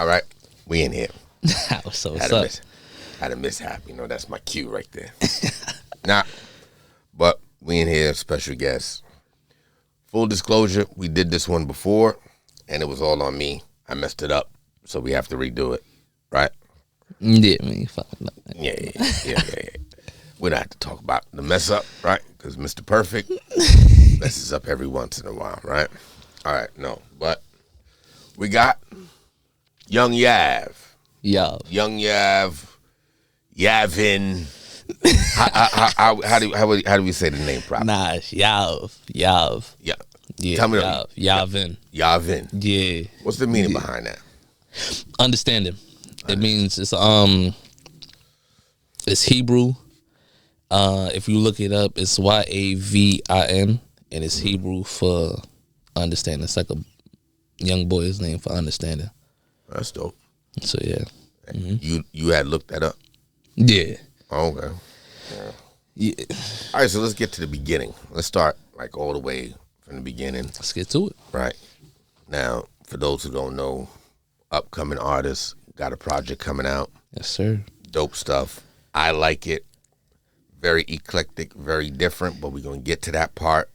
All right, we in here. So what's up? Had a mishap. You know, that's my cue right there. Nah, but we in here, special guest. Full disclosure, we did this one before, and it was all on me. I messed it up, so we have to redo it, right? Yeah, man, fucking up. Yeah. We don't have to talk about the mess up, right? Because Mr. Perfect messes up every once in a while, right? All right, no, but we got Young Yav. Young Yav. Yavin. How do we say the name properly? Nah, it's Yav. Yeah. Tell me Yavin. Yavin. Yeah. What's the meaning behind that? Understanding. It means it's Hebrew. If you look it up, it's Yavin, and it's Hebrew for understanding. It's like a young boy's name for understanding. That's dope. So yeah. You had looked that up? Yeah. Oh, okay. Yeah. All right, so let's get to the beginning. Let's start like all the way from the beginning. Let's get to it. Right. Now, for those who don't know, upcoming artists, got a project coming out. Yes, sir. Dope stuff. I like it. Very eclectic, very different, but we're going to get to that part.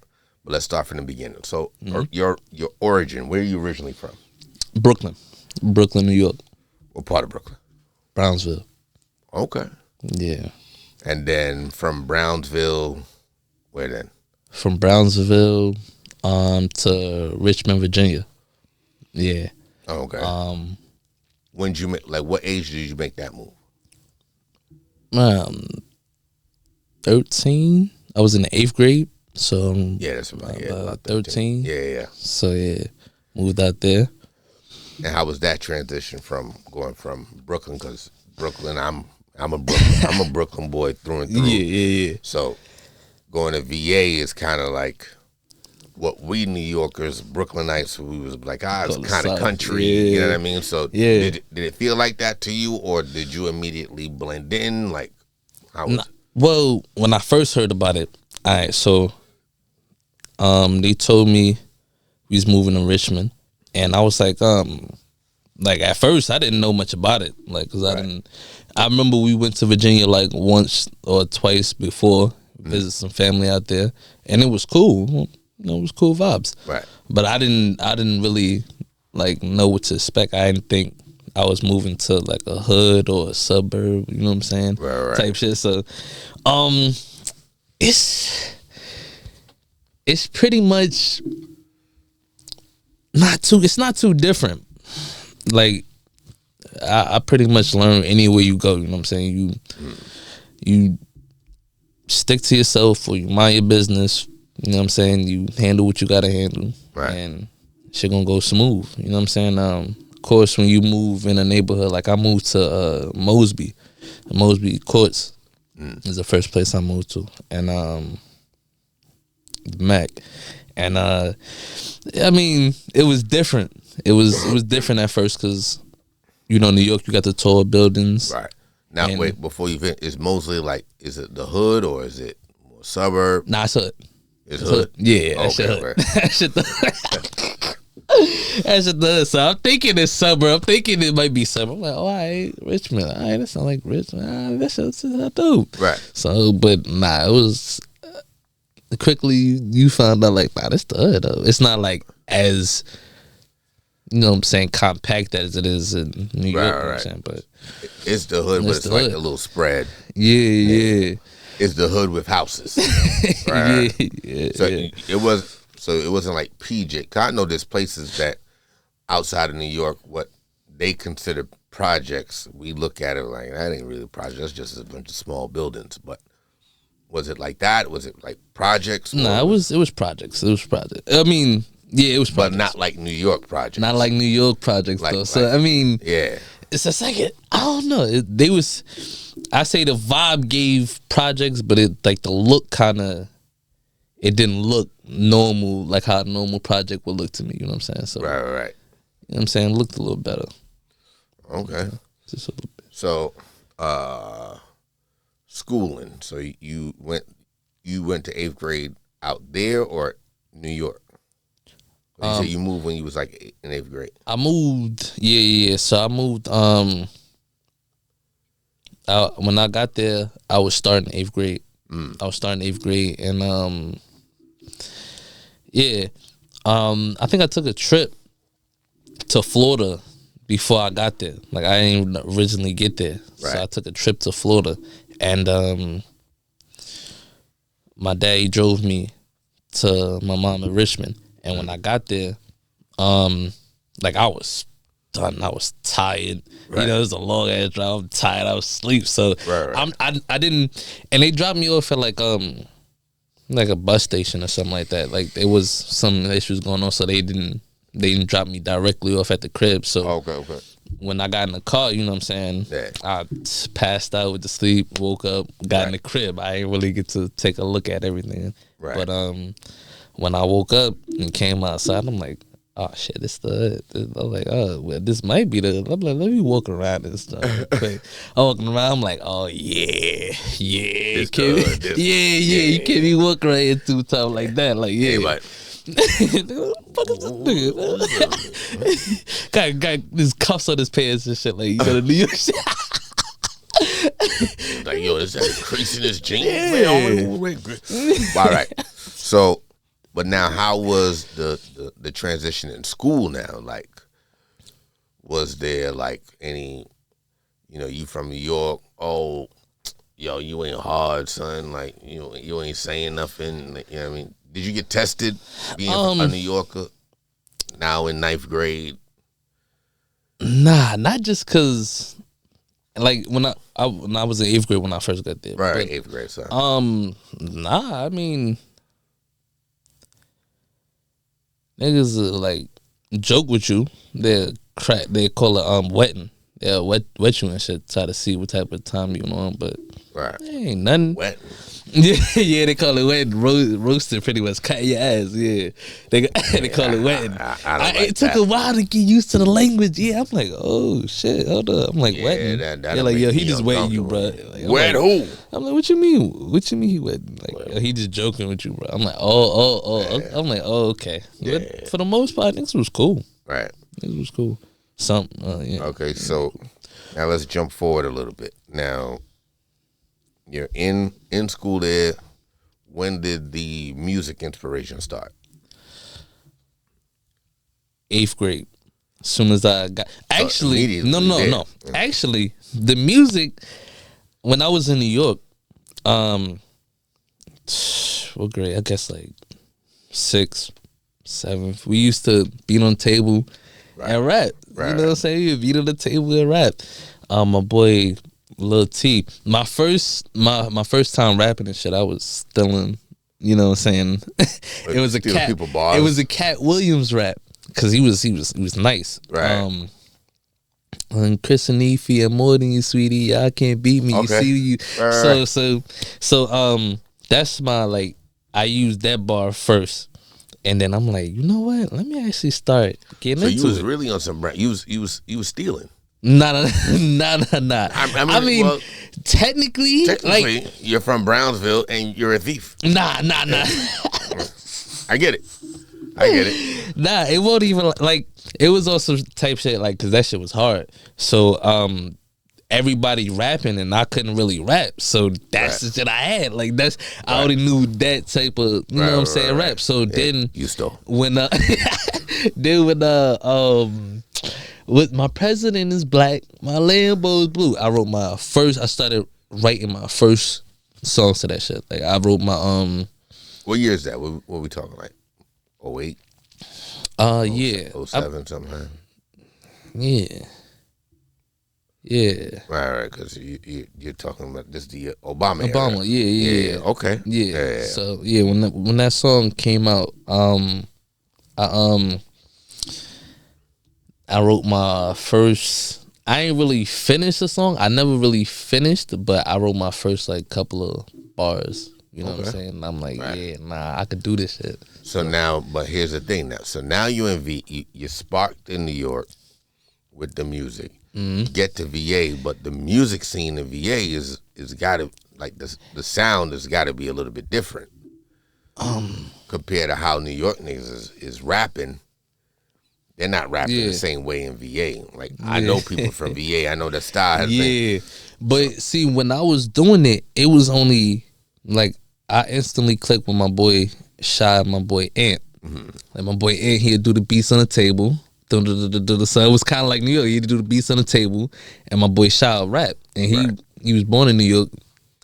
But let's start from the beginning. So your origin, where are you originally from? Brooklyn, New York. What part of Brooklyn? Brownsville. Okay. Yeah. And then from Brownsville, where then? From Brownsville to Richmond, Virginia. Yeah. Okay. When did you make, like, what age did you make that move? 13. I was in the 8th grade, so Yeah, that's about about 13. Yeah. So yeah, moved out there. And how was that transition from going from Brooklyn? Because Brooklyn, I'm a Brooklyn boy through and through. Yeah. So going to VA is kind of like what we New Yorkers, Brooklynites, we was like, it's kind of country. Yeah. You know what I mean? So Yeah. did it feel like that to you, or did you immediately blend in? Like, how was it? Well, when I first heard about it, all right, so they told me we was moving to Richmond, and I was like at first I didn't know much about it, like, cause I remember we went to Virginia like once or twice before, visit some family out there, and it was cool. You know, it was cool vibes. Right. But I didn't really like know what to expect. I didn't think I was moving to like a hood or a suburb, you know what I'm saying? Right. Type shit. So it's pretty much not too different. Like I pretty much learn anywhere you go, you know what I'm saying? You stick to yourself, or you mind your business, you know what I'm saying? You handle what you gotta handle. Right. And shit gonna go smooth, you know what I'm saying? Of course, when you move in a neighborhood, like I moved to Mosby Courts is the first place I moved to, and Mac, and I mean, it was different. It was different at first because, you know, New York, you got the tall buildings. Right. Now, wait, before you finish, is Mosley like, is it the hood or is it more suburb? Nah, it's hood. It's hood? Yeah, that shit hood. Okay. That shit the hood. So I'm thinking it's suburb. I'm thinking it might be suburb. I'm like, all right, Richmond. All right, that sound like Richmond. That shit's dope. Right. So, but nah, it was quickly you found out like, nah, that's the hood though. It's not like as, you know what I'm saying, compact as it is in New York. You know what I'm saying? But it's the hood, but it's like a little spread. Yeah. It's the hood with houses. Right. Yeah. So it wasn't like PJ. 'Cause I know there's places that outside of New York, what they consider projects, we look at it like, that ain't really a project. That's just a bunch of small buildings. But was it like that? Was it like projects? Nah, it was projects. It was projects. I mean, yeah, it was projects. But not like New York projects. Not like New York projects, though. So, I mean, yeah. It's a second. I don't know. I say the vibe gave projects, but it, like, the look kind of, it didn't look normal, like how a normal project would look to me. You know what I'm saying? So, Right. You know what I'm saying? It looked a little better. Okay. Just a little bit. So, schooling. So you went to 8th grade out there or New York? You said you moved when you was like in 8th grade. I moved. Yeah. So I moved. When I got there, I was starting 8th grade. I was starting 8th grade, and I think I took a trip to Florida before I got there. Like, I didn't originally get there, so I took a trip to Florida, and my daddy drove me to my mom in Richmond. And when I got there, like, I was done. I was tired. Right. You know, it was a long ass drive. I'm tired. I was asleep. So I didn't. And they dropped me off at like a bus station or something like that. Like, there was some issues going on, so they didn't drop me directly off at the crib. So okay. When I got in the car, you know what I'm saying, I passed out with the sleep, woke up, got in the crib. I didn't really get to take a look at everything. Right. But when I woke up and came outside, I'm like, oh shit, this the hood. I'm like, oh, well, this might be the. I'm like, let me walk around this stuff real quick. I'm walking around. I'm like, oh yeah, you can't be walking around here too tough like that. Like, yeah, right. Fuck is this nigga? Got this cuffs on his pants and shit. Like, you know, the New York shit. Like, yo, is that a crease in his jeans? Man, all right. So, but now, how was the transition in school now? Like, was there like any, you know, you from New York? Oh, yo, you ain't hard, son. Like, you ain't saying nothing. Like, you know what I mean? Did you get tested being a New Yorker now in 9th grade? Nah, not just because, like, when I was in 8th grade when I first got there. Right, 8th grade, son. Nah, I mean, niggas like joke with you. They call it wetting. They'll wet you and shit. Try to see what type of time you on, but ain't nothing. Wetting. Yeah, they call it wetting. Roasting pretty much cut your ass. Yeah, they call it wetting. It took a while to get used to the language. Yeah, I'm like, oh shit, hold up. I'm like, wetting. They're like, yo, he just wetting you, bro. Like, wet who? I'm like, what you mean? What you mean he wetting? Like, he just joking with you, bro. I'm like, oh. Yeah. I'm like, oh, okay. Yeah. But for the most part, niggas was cool. Right. Niggas was cool. Yeah. Okay, so now let's jump forward a little bit. Now, you're in school there. When did the music inspiration start? 8th grade. As soon as I got, actually, no. Actually, the music, when I was in New York, what grade? I guess like 6th, 7th. We used to beat on the table and rap. You know what I'm saying? We beat on the table and rap. My boy Lil T. My first time rapping and shit, I was stealing. You know what I'm saying? It was a Cat. It was a Cat Williams rap because he was nice. Right. And Chris and Neefy and more than you, sweetie. Y'all can't beat me. Okay. You see you. So that's my, like, I used that bar first. And then I'm like, you know what? Let me actually start getting into it. So you was really on some brand. You was stealing. Nah. I mean, well, technically, like, you're from Brownsville and you're a thief. Nah. I get it. Nah, it won't even, like, it was also type shit, like, because that shit was hard. So, everybody rapping and I couldn't really rap, so that's the shit I had. Like, that's I already knew that type of, you know what I'm saying, rap. So then you stole when with my president is black, my Lambo is blue. I started writing my first songs to that shit. Like, I wrote my What year is that? What we talking, like 08? Yeah. 07 sometime. Yeah. Yeah. Right, because you're talking about this the Obama era. Obama, yeah. Okay. Yeah. So yeah, when that song came out, I wrote my first. I ain't really finished the song. I never really finished, but I wrote my first, like, couple of bars. You know what I'm saying? And I'm like, I could do this shit. So now, but here's the thing now. So now you in you sparked in New York with the music. Mm-hmm. Get to VA, but the music scene in VA is got to, like, the sound has got to be a little bit different compared to how New York niggas is rapping they're not rapping the same way in VA. Like I know people from VA. I know that style has been. But see, when I was doing it, it was only like I instantly clicked with my boy Shy, my boy Ant. Like my boy Ant, he'd do the beats on the table. So it was kind of like New York. He'd do the beats on the table, and my boy Shy would rap. And he was born in New York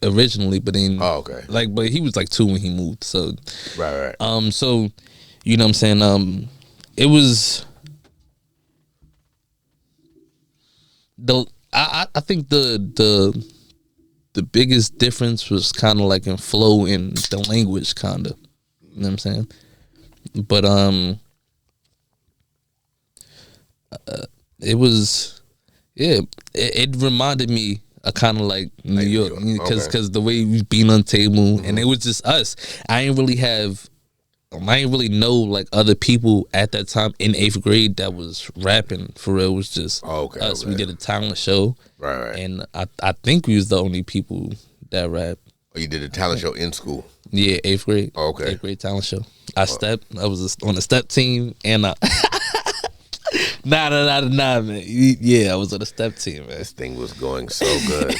originally, but then but he was like 2 when he moved. So so you know what I'm saying. It was I think the biggest difference was kind of like in flow and the language, kind of. You know what I'm saying? But it was it reminded me of kind of like New York, because the way we been on table, and it was just us. I didn't really know like other people at that time in 8th grade that was rapping for real. It was just us. We did a talent show, and I think we was the only people that rap. Oh, you did a talent show in school? Yeah, 8th grade. 8th grade talent show. I was on the step team, and nah, man. Yeah, I was on the step team, man. This thing was going so good.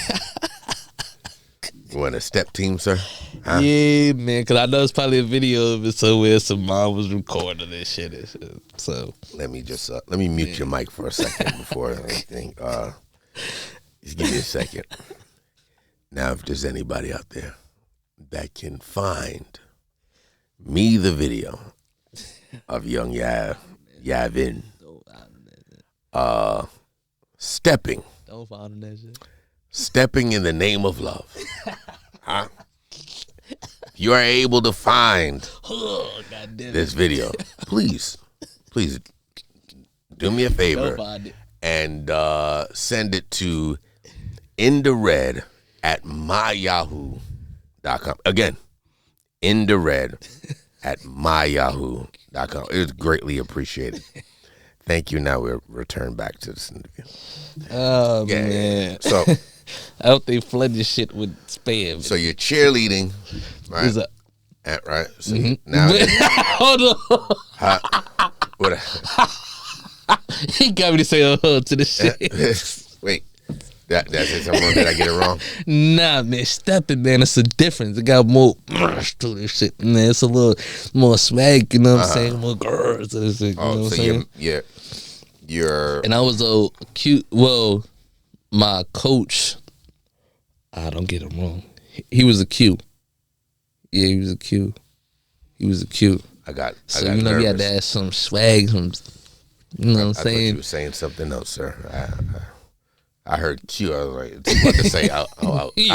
You want a step team, sir? Huh? Yeah, man, because I know it's probably a video of it somewhere. Some mom was recording this shit. So let me just let me mute your mic for a second before anything. Just give me a second. Now, if there's anybody out there that can find me the video of young Yavin stepping. Don't find that shit. Stepping in the name of love. Huh? You are able to find this video. Please do me a favor and send it to inthered@myyahoo.com. Again, inthered@myyahoo.com. It was greatly appreciated. Thank you. Now we'll return back to this interview. Oh, man. So I hope they flood this shit with spam. So you're cheerleading, right? Right. So now hold on. What? He got me to say to the shit. Wait. That's it. Someone, did I get it wrong? Nah, man, stepping, man, it's a difference. It got more to this shit, man. It's a little more swag, you know what I'm saying? More girls to this shit, you know what I'm saying? You're and I was a cute. Well, my coach, I don't get him wrong. He was a Q. Yeah, he was a Q. I got you know, nervous. he had to have some swag, some. You know what I'm saying? Thought you were saying something else, sir. I heard cute. I was like, it's about to say I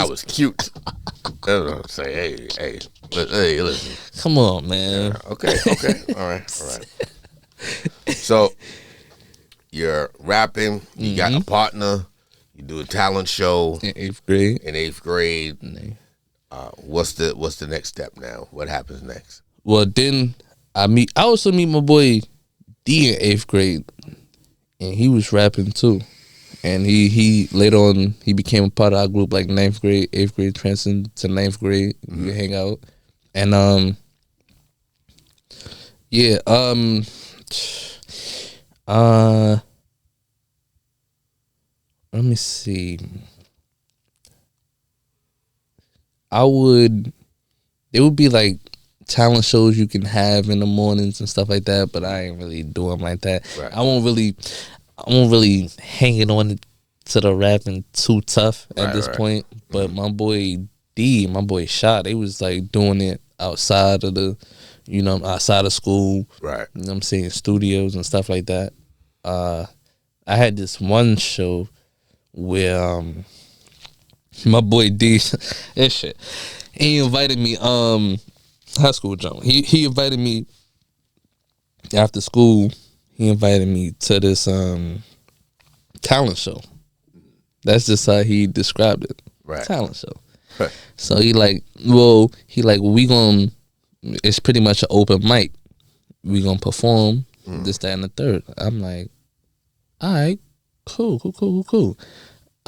was cute. I was going to say, hey, listen. Come on, man. Yeah, okay. All right. So you're rapping. You got a partner. You do a talent show in 8th grade. What's the next step now? What happens next? Well, then I also meet my boy D in 8th grade, and he was rapping too. And he later on he became a part of our group, like 9th grade, 8th grade, transcend to 9th grade. We hang out, and let me see. There would be like talent shows you can have in the mornings and stuff like that, but I ain't really do them like that. Right. I won't really hang it on to the rapping too tough at this point. But my boy D, my boy Shot, they was like doing it outside of outside of school. Right. You know what I'm saying? Studios and stuff like that. I had this one show where my boy D that shit. He invited me high school jump. He invited me after school. He invited me to this talent show. That's just how he described it. Right. Talent show. Right. So it's pretty much an open mic. We gonna perform this, that, and the third. I'm like, all right, cool.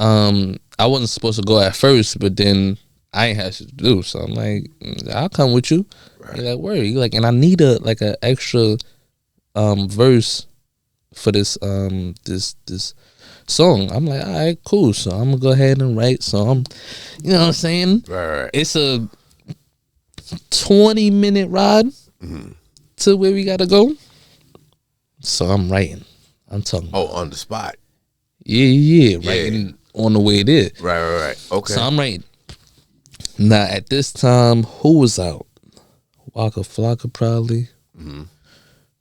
I wasn't supposed to go at first, but then I ain't had shit to do, so I'm like, I'll come with you. Right. He's like, word. He like, and I need a extra verse for this this song. I'm like, all right, cool. So I'm gonna go ahead and write. So I'm, you know what I'm saying? Right. It's a 20-minute ride to where we gotta go. So I'm writing. I'm talking. Oh, on the spot. Yeah, writing on the way there. Right. Okay. So I'm writing. Now at this time, who was out? Waka Flocka probably.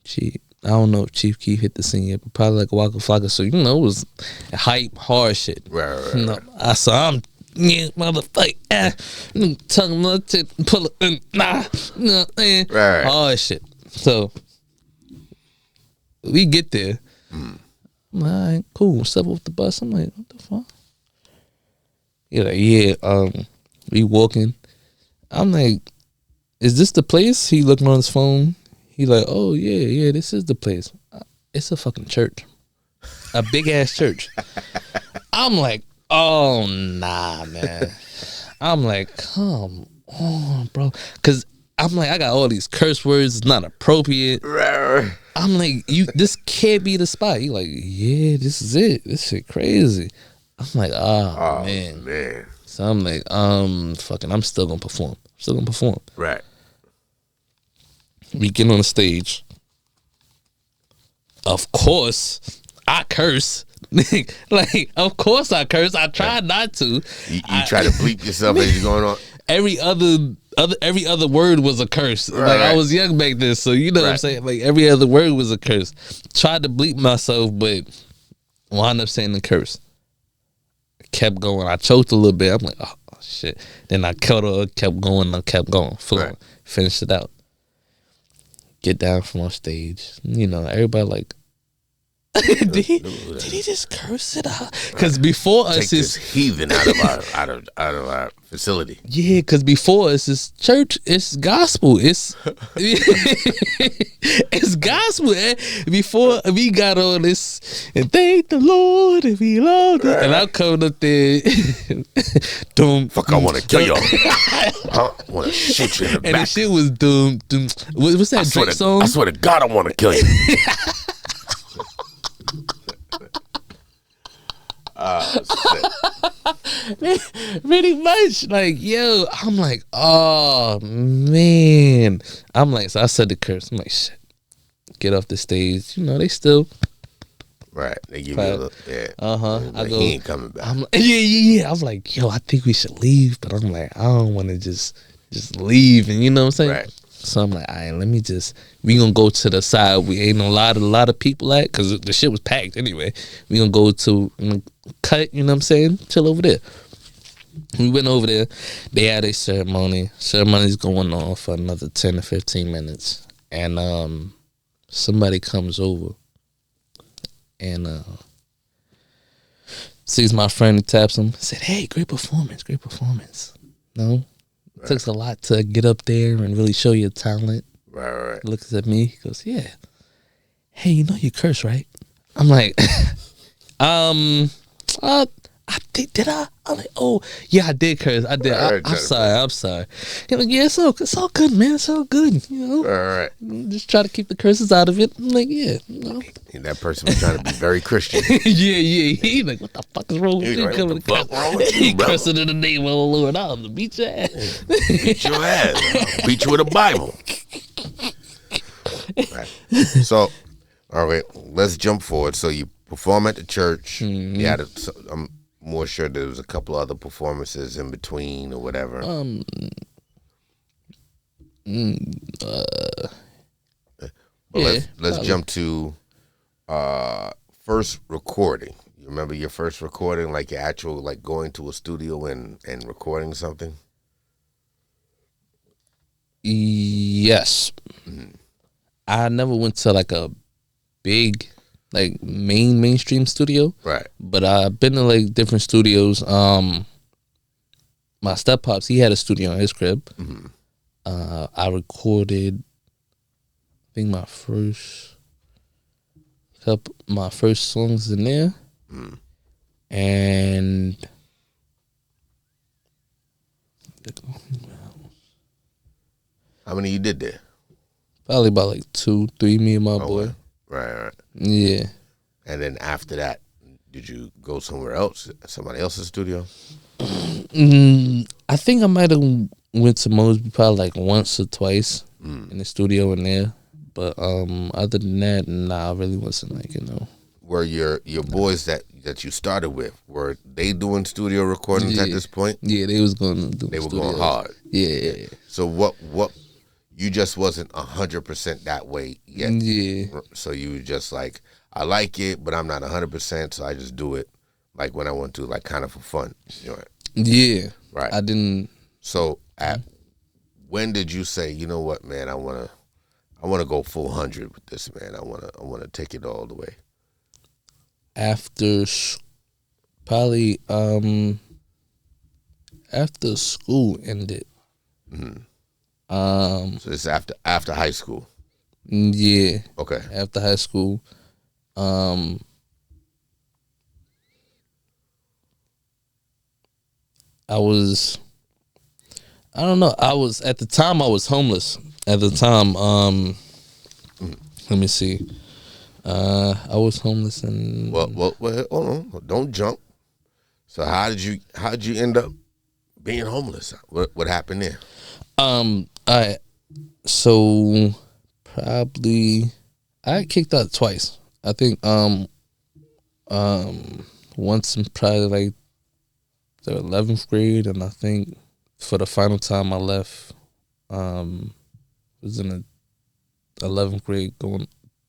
Chief. I don't know if Chief Keef hit the scene yet, but probably like Waka Flocka. So, you know, it was hype, hard shit. Right. You know, I'm motherfucker, talking about to pull up, Right. hard shit. So we get there. I'm like, all right, cool. Step off the bus. I'm like, what the fuck? You're like, we walking. I'm like, is this the place? He looking on his phone. He like, oh yeah, this is the place. It's a fucking church, a big ass church. I'm like, oh nah, man. I'm like, come on, bro, because I'm like, I got all these curse words. It's not appropriate. I'm like, this can't be the spot. He like, yeah, this is it. This shit crazy. I'm like, oh man. So I'm like, fucking, I'm still gonna perform. Right. We get on the stage. Of course, I curse. Like, of course I curse. I try not to. You try to bleep yourself as you're going on. Every other word was a curse. Right, like I was young back then, so you know what I'm saying. Like every other word was a curse. Tried to bleep myself, but wound up saying the curse. Kept going. I choked a little bit. I'm like, oh shit. Then I kept going. Flowing. Finished it out. Get down from on stage. You know, everybody like, did he just curse it out? Because before us, take this heathen out of our facility. Yeah, because before us, it's church, it's gospel, it's it's gospel. Before we got on this, and thank the Lord if He loved it, and I'm coming up there, fuck, I want to kill y'all. I want to shoot you in the back. And the shit was doom. What's that Drake song? I swear to God, I want to kill you. Pretty much, like, yo, I'm like, oh man, I'm like, so I said the curse. I'm like, shit, get off the stage. You know, they still right. They give you a little, I go, he ain't coming back. I'm like, yeah. I'm like, yo, I think we should leave, but I'm like, I don't want to just leave, and you know what I'm saying. Right. So I'm like, all right, we gonna go to the side. We ain't a lot of people at, because the shit was packed anyway. We gonna go to cut, you know what I'm saying? Chill over there. We went over there. They had a ceremony. Ceremony's going on for another 10 to 15 minutes. And somebody comes over and sees my friend, he taps him, said, hey, great performance. No? It takes a lot to get up there and really show your talent. Right. Looks at me, he goes, yeah. Hey, you know you curse, right? I'm like, I think, did I? I'm like, oh, yeah, I did curse. I did. I'm sorry. He's like, yeah, it's all good, man. It's all good, you know? All right. Just try to keep the curses out of it. I'm like, yeah. You know? And that person was trying to be very Christian. yeah. He like, what the fuck is wrong with you? Right, what the fuck wrong with you, bro? Cursing in the name of the Lord. I'm gonna beat your ass. Beat your ass. Beat you with a Bible. Right. So, all right, let's jump forward. So you perform at the church. You had I'm more sure there was a couple other performances in between or whatever. Let's jump to first recording. You remember your first recording, like your actual, like going to a studio and recording something? Yes. I never went to like a big, like mainstream studio. Right. But I've been to like different studios. My step pops, he had a studio in his crib. I recorded, I think my first songs in there. And how many you did there? Probably about like 2, 3, me and my boy. Right. Yeah. And then after that, did you go somewhere else, somebody else's studio? I think I might have went to Mosby probably like once or twice in the studio in there. But other than that, nah, I really wasn't like, Were your boys that you started with, were they doing studio recordings at this point? Yeah, they was going to do. They were going hard. Yeah. So what you just wasn't 100% that way yet. Yeah. So you were just like, I like it, but I'm not 100%, so I just do it like when I want to, like kind of for fun. Yeah. Right. I didn't. So when did you say, you know what, man, I wanna go full 100 with this, man. I wanna take it all the way. After probably after school ended. So it's after high school. Yeah. Okay. After high school. I don't know. At the time I was homeless. At the time, let me see. I was homeless and Well, hold on. Don't jump. So how did you end up being homeless? What happened there? So probably I got kicked out twice. I think once in probably like the 11th grade, and I think for the final time I left was in the 11th grade going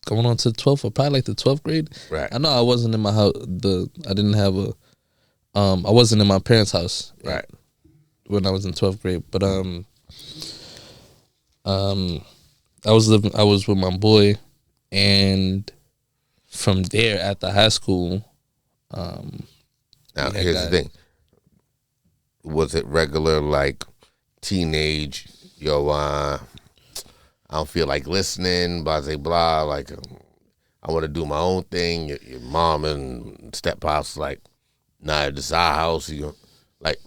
on to the 12th, or probably like the 12th grade. Right. I know I wasn't in my house. I didn't have I wasn't in my parents' house. Right. When I was in 12th grade, but I was with my boy, and from there after high school. Now here's the thing. Was it regular like teenage? Yo, I don't feel like listening. Blah blah blah. Like I want to do my own thing. Your mom and steppops like, nah, this is our house. You like.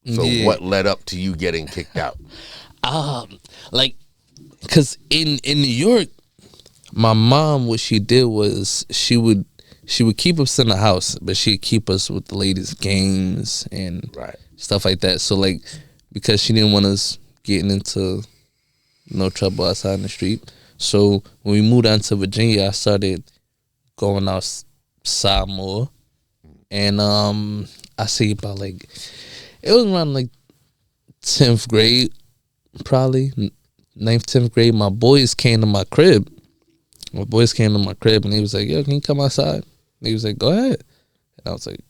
So Yeah. what led up to you getting kicked out? Like, cause in New York, my mom, what she did was she would keep us in the house, but she'd keep us with the latest games and stuff like that. So like, because she didn't want us getting into no trouble outside in the street. So when we moved down to Virginia, I started going outside more, and I say about like, it was around like 10th grade, probably 9th, 10th grade. My boys came to my crib. And he was like, yo, can you come outside? And he was like, go ahead. And I was like,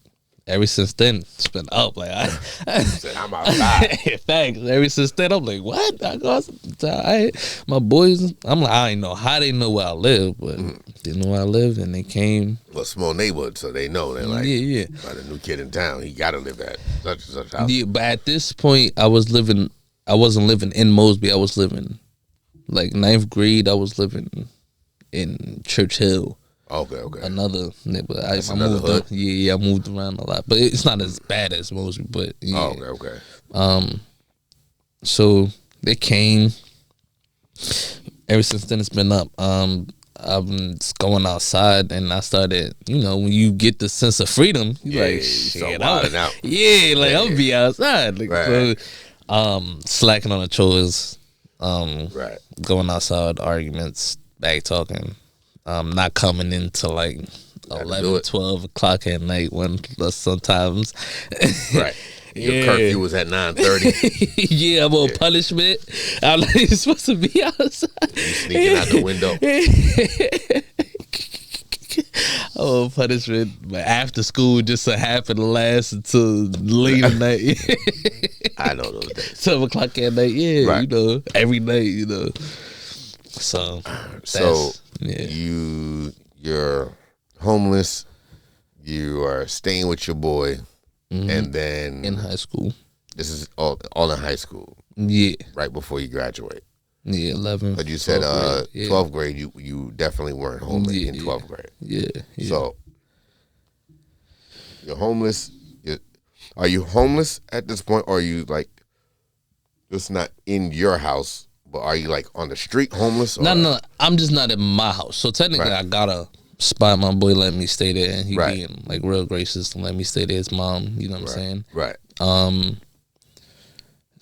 ever since then, it's been up. Like, I'm outside. Thanks. Ever since then, I'm like, what? I go outside. My boys, I'm like, I didn't know how they know where I live, but they know where I live, and they came. Well, small neighborhood, so they know. They're like, yeah. By the new kid in town, he got to live at such and such house. Yeah, but at this point, I wasn't living in Mosby. I was living, like, 9th grade, I was living in Church Hill. Okay. Another neighborhood. I moved hood? I moved around a lot. But it's not as bad as Mosby, but yeah. Okay. So they came. Ever since then, it's been up. I've been going outside, and I started, when you get the sense of freedom, you're like, shit, out. Yeah, like, I'll be outside. Like, right. So, slacking on the chores, right. going outside, arguments, back talking, not coming into like 11, 12 o'clock at night when sometimes. Right. Your curfew was at 9:30. Yeah, I'm on punishment. I'm like, you're supposed to be outside. You sneaking out the window. Oh, punishment. But after school just so happened to last until late at night. I know those days. 7 o'clock at night, yeah. Right. Every night, So you're homeless, you are staying with your boy, and then in high school. This is all in high school. Yeah. Right before you graduate. Yeah, 11. But you said 12th grade, you definitely weren't homeless in 12th grade. Yeah. So you're homeless. Are you homeless at this point, or are you like just not in your house? But are you like on the street homeless? Or? No. I'm just not in my house. So technically, I got a spot, my boy let me stay there, and he Right. being like real gracious and let me stay there. His mom, you know what I'm saying? Right.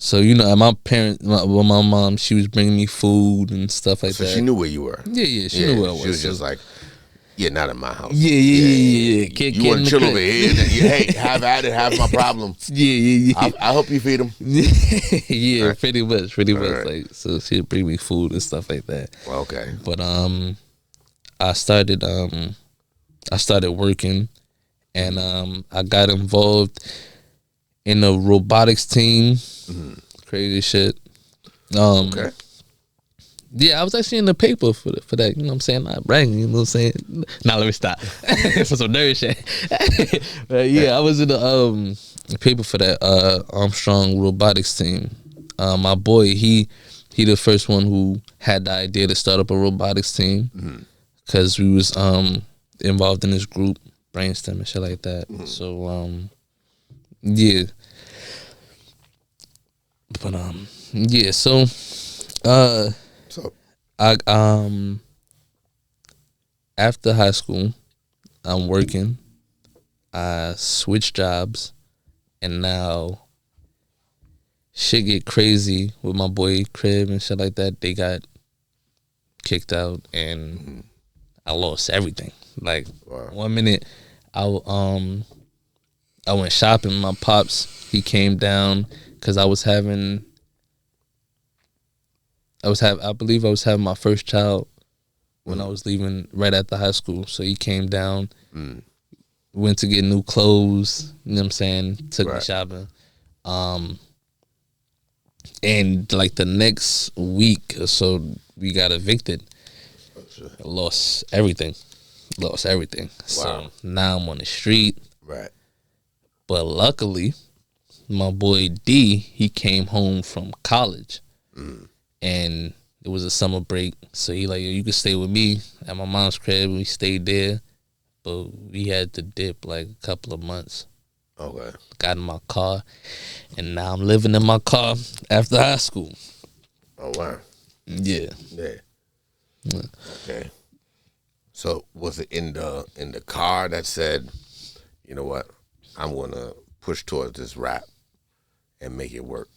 So at my parents, my mom, she was bringing me food and stuff like that. So she knew where you were. Yeah, she knew where I was. She was just like, yeah, not in my house. Yeah. You want to chill over here? Hey, have at it. Have my problem. Yeah. I hope you feed them. Yeah, right. pretty much. Right. Like, so she'd bring me food and stuff like that. Okay. But I started working, and I got involved in a robotics team. Crazy shit. Okay. Yeah, I was actually in the paper for that. You know what I'm saying? Not bragging. You know what I'm saying? Now let me stop for some nerd shit. But yeah, I was in the paper for that Armstrong robotics team. My boy, he the first one who had the idea to start up a robotics team because we was involved in this group brainstorm and shit like that. So yeah. But yeah, so I after high school, I'm working. I switched jobs, and now shit get crazy with my boy crib and shit like that. They got kicked out, and I lost everything. Like 1 minute, I went shopping. My pops, he came down because I believe I was having my first child when I was leaving right after high school. So he came down, went to get new clothes, you know what I'm saying, took me shopping. And like the next week or so, we got evicted. Lost everything. So now I'm on the street. Right. But luckily, my boy D, he came home from college. And it was a summer break. So he like, you can stay with me at my mom's crib. We stayed there. But we had to dip like a couple of months. Okay. Got in my car. And now I'm living in my car after high school. Oh, wow. Yeah. Okay. So was it in the car that said, you know what, I'm gonna push towards this rap and make it work?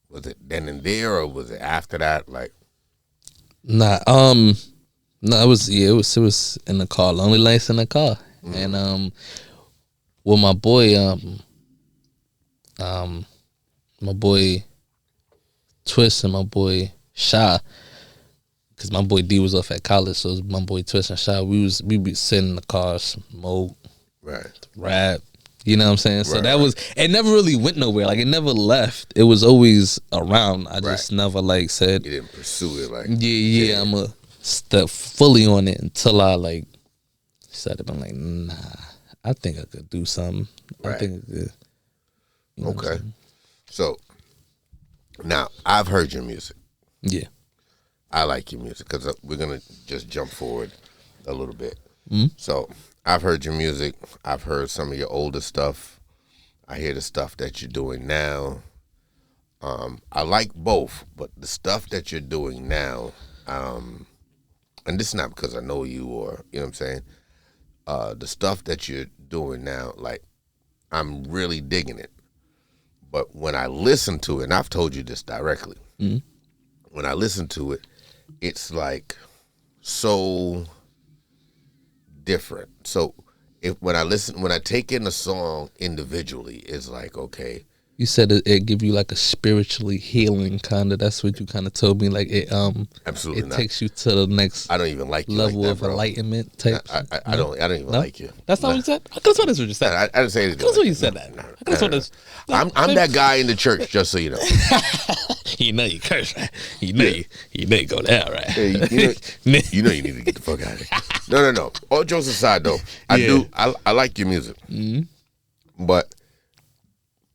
Was it then and there, or was it after that? Like, no, it was in the car. Lonely Lights in the car, and with my boy, my boy Twist and my boy Shy, because my boy D was off at college, so it was my boy Twist and Shy. We be sitting in the car, smoke, rap. You know what I'm saying? So that was, it never really went nowhere. Like, it never left. It was always around. I just never, like, said, you didn't pursue it. Like, yeah, I'm going to step fully on it until I, like, said it. I'm like, nah, I think I could do something. I think I could. You know okay. So, now, I've heard your music. Yeah. I like your music because we're going to just jump forward a little bit. So, I've heard your music. I've heard some of your older stuff. I hear the stuff that you're doing now. I like both, but the stuff that you're doing now, and this is not because I know you or, you know what I'm saying, the stuff that you're doing now, like, I'm really digging it. But when I listen to it, and I've told you this directly, when I listen to it, it's like so different. So when I take in a song individually, it's like, okay. You said it give you like a spiritually healing kind of. That's what you kind of told me. Like it absolutely it not. takes you to the next. I don't even like you level like that, of bro. Enlightenment type. I don't even like you. That's not what you said. I could have sworn that's what you said. I didn't say anything. That's what you said. That. I could have sworn that's. I'm that guy in the church, just so you know. You know you curse, right? You know you go there, right? Hey, you know you need to get the fuck out of here. No. All jokes aside, though, I like your music, but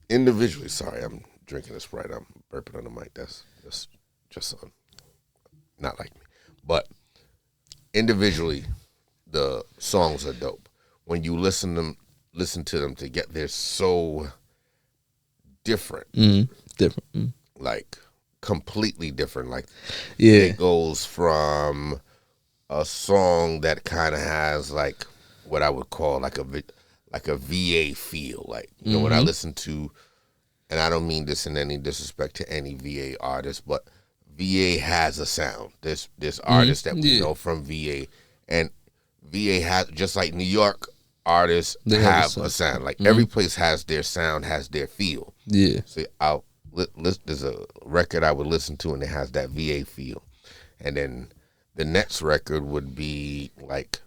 individually, sorry, I'm drinking a Sprite. I'm burping on the mic. That's just not like me. But individually, the songs are dope. When you listen to them together, they're so different. Different. Like completely different. Like yeah, it goes from a song that kind of has like what I would call like a VA feel. Like, you know, when I listen to, and I don't mean this in any disrespect to any VA artist, but VA has a sound. This artist that we know from VA, and VA has, just like New York artists have a sound. Like every place has their sound, has their feel. Yeah. See, there's a record I would listen to, and it has that VA feel, and then the next record would be like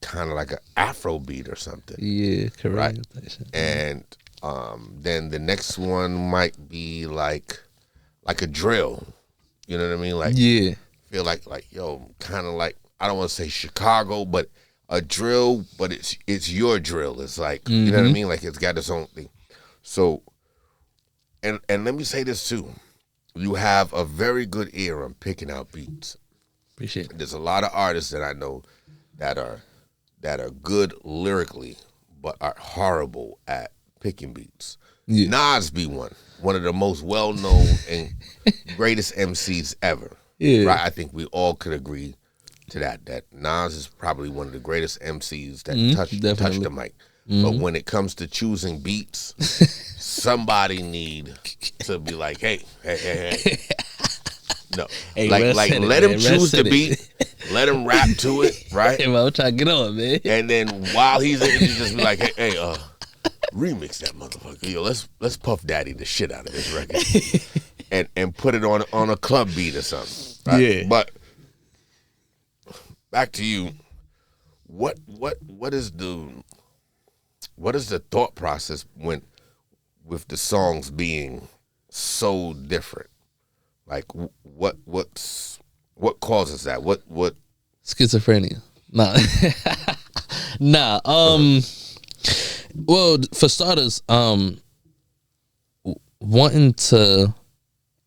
kind of like an Afro beat or something. Yeah, correct. Right? And then the next one might be like a drill. You know what I mean? Like, feel like yo, kind of like, I don't want to say Chicago, but a drill, but it's your drill. It's like, you know what I mean? Like, it's got its own thing. So, and let me say this too. You have a very good ear on picking out beats. Appreciate it. There's a lot of artists that I know that are good lyrically, but are horrible at picking beats. Yeah. Nas be one of the most well-known and greatest MCs ever. Yeah. Right? I think we all could agree to that Nas is probably one of the greatest MCs that touched the mic. But when it comes to choosing beats, somebody need to be like, hey. No. Hey, let him choose the beat. Let him rap to it, right? Hey, man, I'm trying to get on, man. And then while he's in it, you just be like, hey, remix that motherfucker. Yo, let's Puff Daddy the shit out of this record. and put it on a club beat or something. Right? Yeah. But back to you. What is the thought process with the songs being so different? Like what causes that? What schizophrenia? Nah. Well, for starters, wanting to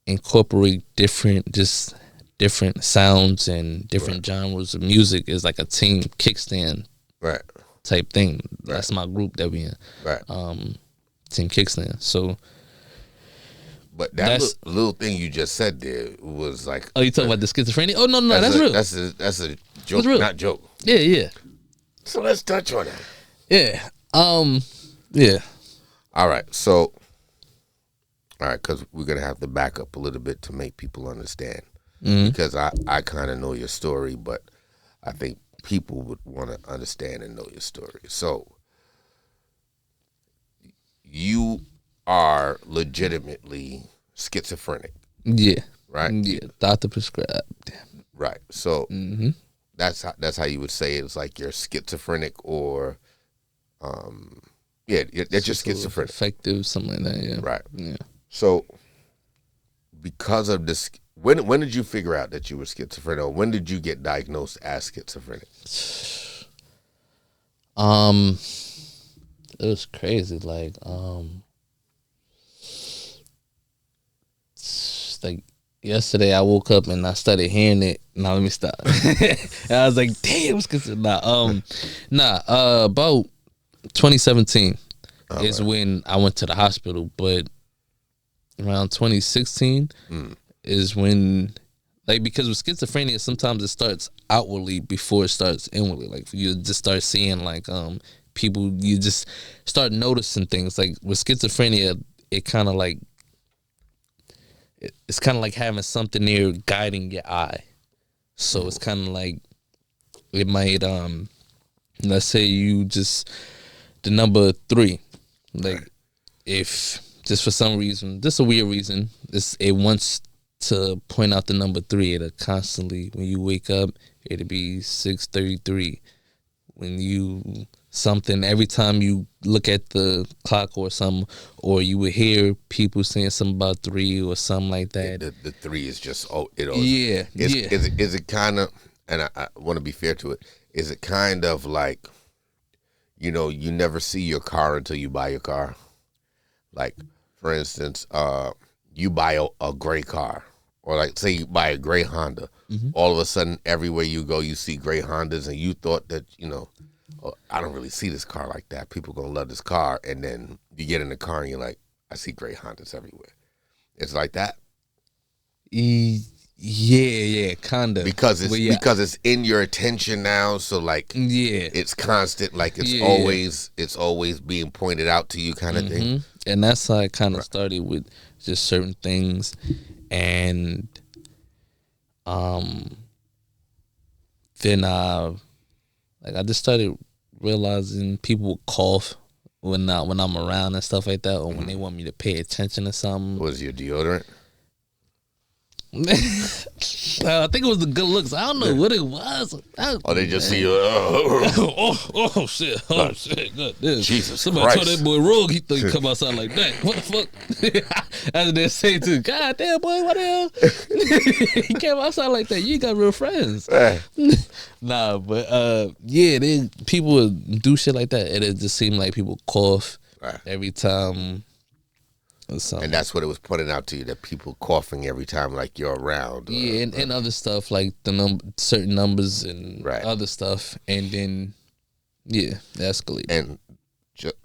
incorporate different sounds and different genres of music is like a team kickstand type thing. That's my group that we in. Right. Team kickstand. So. But that little thing you just said there was like. Oh, you talking about the schizophrenia? Oh no, that's real. That's a joke, not joke. Yeah. So let's touch on that. Yeah. Yeah. All right. So. All right, because we're gonna have to back up a little bit to make people understand, because I kind of know your story, but I think people would want to understand and know your story. So. You are legitimately schizophrenic. Yeah. Right? Yeah. Doctor prescribed. Right. So that's how you would say it. It's like you're schizophrenic or that's just schizophrenic. Affective, something like that, yeah. Right. Yeah. So because of this, when did you figure out that you were schizophrenic, or when did you get diagnosed as schizophrenic? It was crazy. Like yesterday, I woke up and I started hearing it. Now let me stop. And I was like, "Damn!" About 2017 is when I went to the hospital. But around 2016 is when, like, because with schizophrenia, sometimes it starts outwardly before it starts inwardly. Like you just start seeing people, you just start noticing things. Like with schizophrenia, it kind of like. It's kind of like having something there guiding your eye. So it's kind of like it might, let's say you just, the number 3, like if just for some reason, just a weird reason, it wants to point out the number 3. It'll constantly, when you wake up, it'll be 6:33. When you something, every time you look at the clock or something, or you would hear people saying something about 3 or something like that. The 3 is just yeah. Is it kind of, and I want to be fair to it, is it kind of like, you never see your car until you buy your car? Like, for instance, you buy a gray car, or like say you buy a gray Honda. All of a sudden, everywhere you go, you see gray Hondas, and you thought that, I don't really see this car like that. People gonna love this car, and then you get in the car and you're like, I see gray Hondas everywhere. It's like that. Yeah, kinda. Because it's in your attention now, so like it's constant, like it's always being pointed out to you, kind of thing. And that's how I kind of started with just certain things, and then I just started realizing people would cough when I'm around and stuff like that, or when they want me to pay attention to something. Was your deodorant? I think it was the good looks. I don't know what it was. They just see you. Oh shit! Oh shit! Good. Jesus Somebody Christ. told that boy Rogue he thought he come outside like that. What the fuck? As they say too. God damn boy, what the hell? He came outside like that. You ain't got real friends. Nah, but people would do shit like that, and it just seemed like people cough every time. And that's what it was pointing out to you, that people coughing every time like you're around. And other stuff like certain numbers and other stuff, and then it escalated. And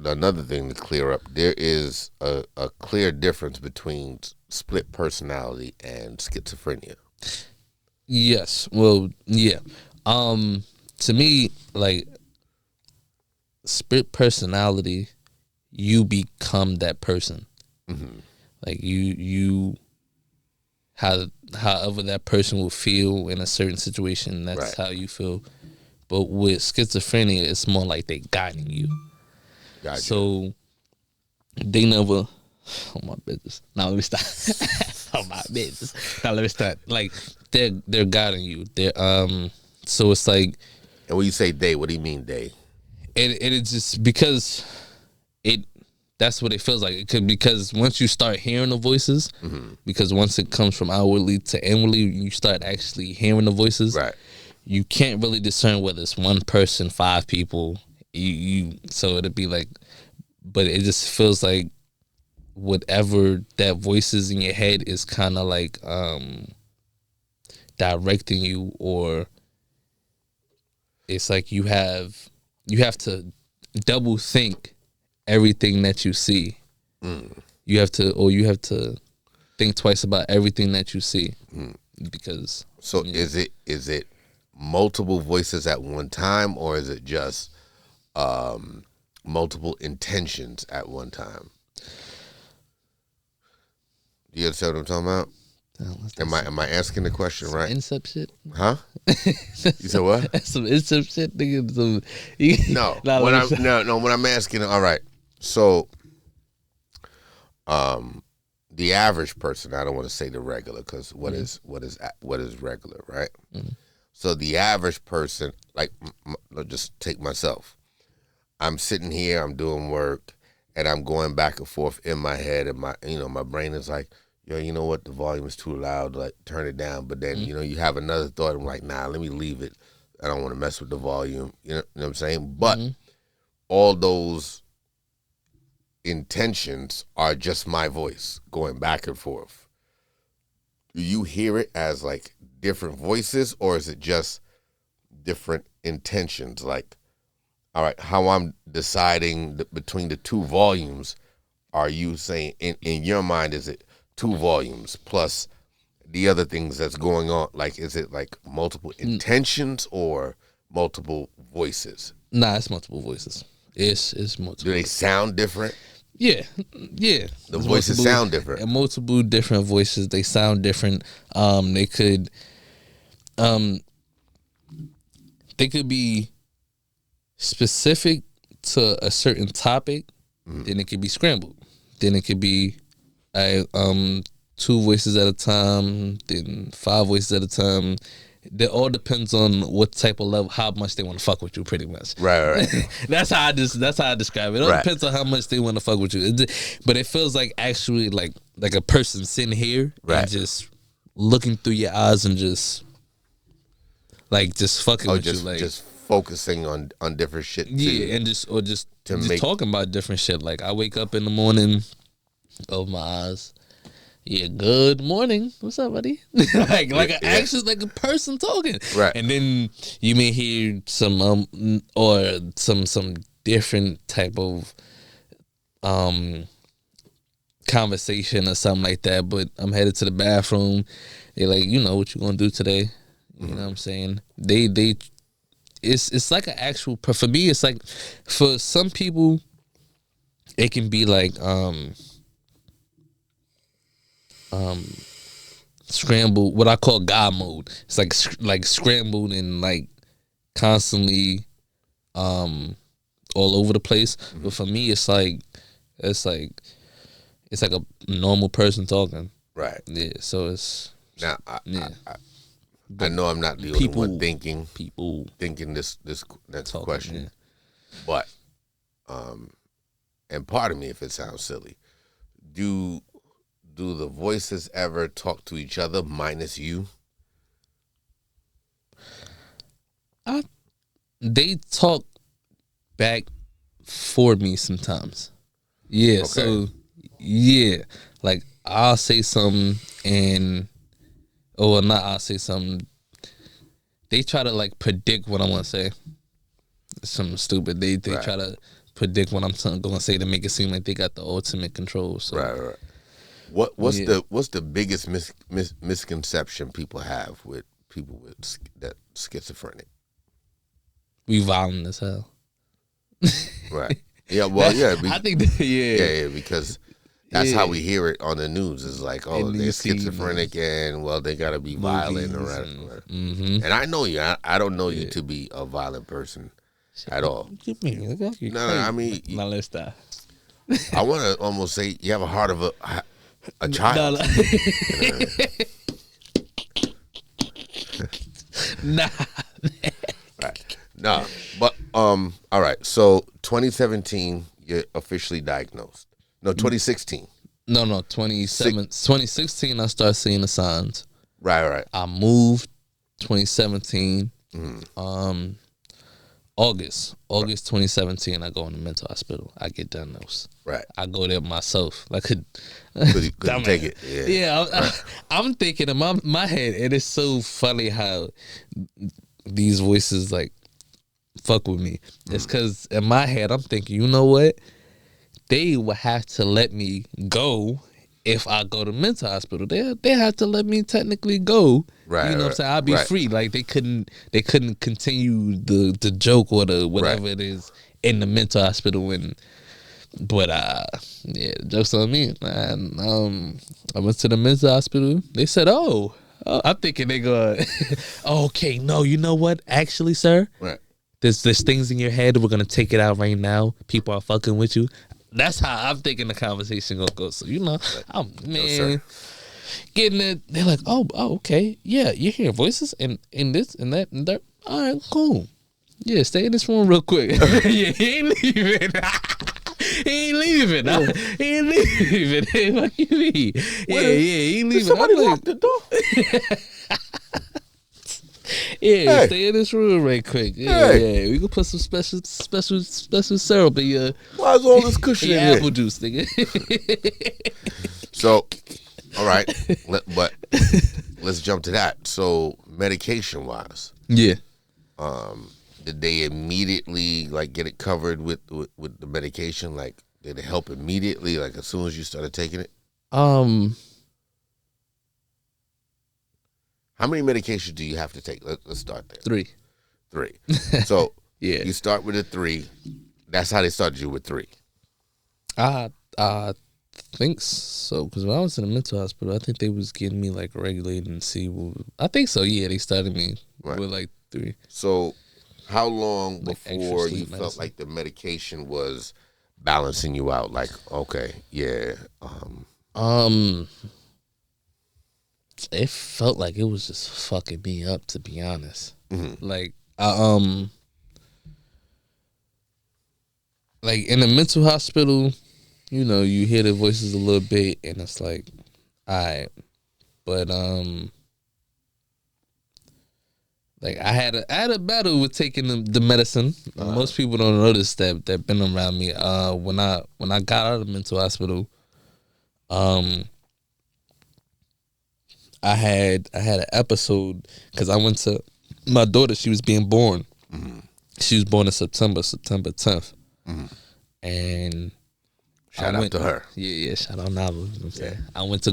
another thing to clear up, there is a clear difference between split personality and schizophrenia. Yes. Well, yeah. To me, like, split personality, you become that person. Like you however that person will feel in a certain situation, that's how you feel. But with schizophrenia, it's more like they guiding you. Gotcha. So they never my business. Now let me stop. My business. Now let me start. Like they're guiding you. They're so it's like. And when you say they, what do you mean they? It's just because that's what it feels like. Because once you start hearing the voices, because once it comes from outwardly to inwardly, you start actually hearing the voices. Right. You can't really discern whether it's one person, 5 people. So it'd be like, but it just feels like whatever that voice is in your head is kind of like directing you, or it's like you have to double think everything that you see. You have to think twice about everything that you see, because is it multiple voices at one time, or is it just multiple intentions at one time? Do you understand what I'm talking about? Am I asking the question right? Incept shit, huh? You said what? That's some incept shit, nigga. No. When I'm asking, all right. So, the average person, I don't want to say the regular, because what is regular, right? So the average person, like, just take myself. I'm sitting here, I'm doing work, and I'm going back and forth in my head, and my brain is like, yo, you know what, the volume is too loud, like turn it down. But then you have another thought, I'm like, nah, let me leave it. I don't want to mess with the volume. You know what I'm saying? But all those intentions are just my voice going back and forth. Do you hear it as like different voices, or is it just different intentions? Like, all right, how I'm deciding between the 2 volumes, are you saying in your mind, is it 2 volumes plus the other things that's going on? Like, is it like multiple intentions or multiple voices? Nah, it's multiple voices. It's multiple. Do they sound different? Yeah. The voices sound different. And multiple different voices. They sound different. They could be specific to a certain topic. Then it could be scrambled. Then it could be 2 voices at a time. Then 5 voices at a time. It all depends on what type of level, how much they want to fuck with you, pretty much. Right. That's how I describe it. It all depends on how much they want to fuck with you. But it feels like actually like a person sitting here and just looking through your eyes and just fucking with you, like just focusing on different shit. And just talking about different shit. Like I wake up in the morning, open my eyes. Yeah, good morning. What's up, buddy? like a person talking. Right. And then you may hear some or some different type of conversation or something like that, but I'm headed to the bathroom. They like, you know what you gonna do today. You know what I'm saying? It's like an actual. For me, it's like for some people, it can be like scrambled. What I call God mode. It's like scrambled and like constantly all over the place. But for me, it's like a normal person talking. Right. Yeah. So it's now. I know I'm not the only one thinking this next question, yeah. but and pardon me if it sounds silly. Do the voices ever talk to each other minus you? They talk back for me sometimes. Yeah. Okay. So yeah, like I'll say something and. Oh, well, not I'll say something. They try to like predict what I'm gonna say. It's something stupid. They right. Try to predict what I'm gonna say to make it seem like they got the ultimate control. So. Right. What's the biggest misconception people have with people with that schizophrenic? We violent as hell. Right. Yeah. Well. Yeah. I think. Yeah. Because. That's how we hear it on the news. It's like, oh, they're schizophrenic and, well, they got to be violent. And I know you. I don't know you to be a violent person at all. No, I mean. I want to almost say you have a heart of a child. Nah. Right. No. But, all right. So, 2017, you're officially diagnosed. No, 2016. No, 2016, I started seeing the signs. Right. I moved 2017. August 2017, I go in the mental hospital. I get diagnosed. Right. I go there myself. I couldn't take it. Yeah. I'm thinking in my head, and it's so funny how these voices like fuck with me. It's because in my head, I'm thinking, you know what? They would have to let me go if I go to mental hospital. They have to let me technically go. Right. You know what I'm saying? I'll be free. Like they couldn't continue the joke or the whatever it is in the mental hospital but joke's on me. And I went to the mental hospital. They said, oh I'm thinking they go okay, no, you know what? Actually, sir. Right. There's things in your head. We're gonna take it out right now. People are fucking with you. That's how I'm thinking the conversation gonna go. So getting it. They're like, oh, okay, yeah. You hear voices and this and that and that. All right, cool. Yeah, stay in this room real quick. Yeah, he ain't leaving. He ain't leaving. He ain't leaving. What you mean? Yeah, he ain't leaving. Somebody locked the door. Yeah, stay in this room right quick. Yeah, we can put some special syrup in your. Why is all this cushion in here? Apple juice, nigga. So, all right, but let's jump to that. So, medication wise, yeah. Did they immediately like get it covered with the medication? Like, did it help immediately? Like, as soon as you started taking it? How many medications do you have to take? Let's start there. 3. So yeah, you start with a 3. That's how they started you with 3. I think so, because when I was in the mental hospital, I think they was getting me like regulated and see. I think so. Yeah, they started me with like 3. So how long before you felt like the medication was balancing you out? Like, okay, yeah. It felt like it was just fucking me up, to be honest. Mm-hmm. Like like in the mental hospital, you know, you hear the voices a little bit, and it's like, all right, but like I had a battle with taking the medicine. Most people don't notice that been around me. When I got out of the mental hospital, I had an episode because I went to my daughter. She was being born. Mm-hmm. She was born in September 10th. Mm-hmm. And shout out to her. Yeah, shout out Nava. You know what I'm saying? I went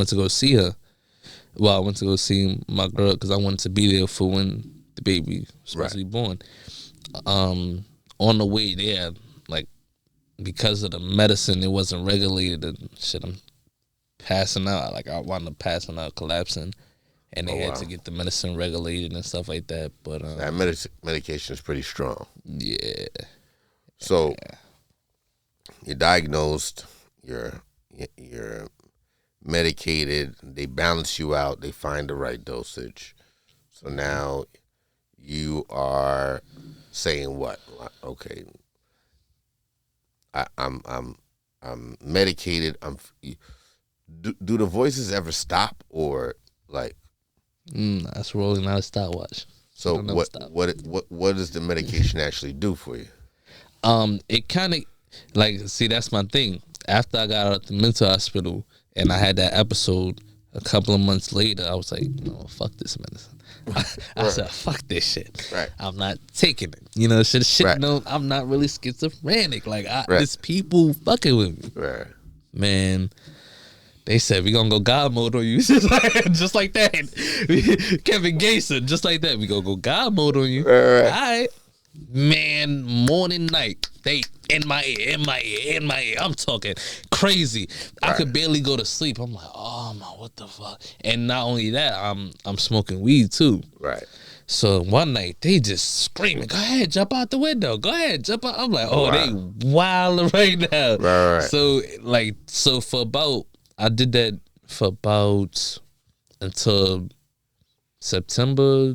to go see her, Well, I went to go see my girl because I wanted to be there for when the baby was supposed to be born. On the way there, like, because of the medicine, it wasn't regulated and shit. I'm passing out. Like, I wound up passing out, collapsing, and they had to get the medicine regulated and stuff like that. But that medication is pretty strong. Yeah. So you're diagnosed. You're medicated. They balance you out. They find the right dosage. So now you are saying what? Okay, I'm medicated. Do the voices ever stop or like? That's rolling out a stopwatch. So what does the medication actually do for you? It kind of like, see, that's my thing. After I got out of the mental hospital and I had that episode, a couple of months later, I was like, no, fuck this medicine. I said, fuck this shit. Right. I'm not taking it. You know, shit. Right. No, I'm not really schizophrenic. Like, there's people fucking with me. Right. Man, they said, we gonna go God mode on you. just like that. Kevin Gason, just like that. We gonna go God mode on you. Right. All right. Man, morning, night, they in my ear. I'm talking crazy. I could barely go to sleep. I'm like, oh my, what the fuck? And not only that, I'm smoking weed too. Right. So one night they just screaming, go ahead, jump out the window. Go ahead, jump out. I'm like, oh, they wilding right now. Right. So for about, I did that for about until September,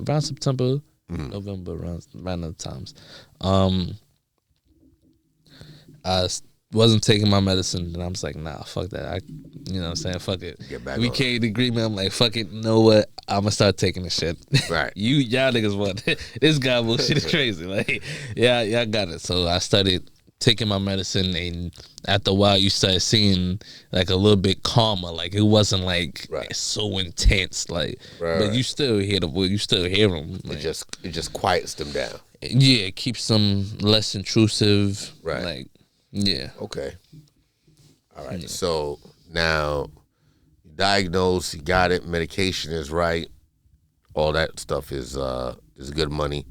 around September, November, around the times. I wasn't taking my medicine, and I was like, nah, fuck that. You know what I'm saying? Fuck it. We came to agreement. I'm like, fuck it. You know what? I'm gonna start taking this shit. Right. Y'all niggas want this guy bullshit is crazy. Like, y'all got it. So I started taking my medicine, and after a while you start seeing like a little bit calmer. Like, it wasn't like so intense. Like, but you still hear the voice, you still hear them. Like, it just quiets them down. Yeah, it keeps them less intrusive. Right. Like, yeah. Okay. All right. Yeah. So now you diagnosed, you got it, medication is right, all that stuff is good money.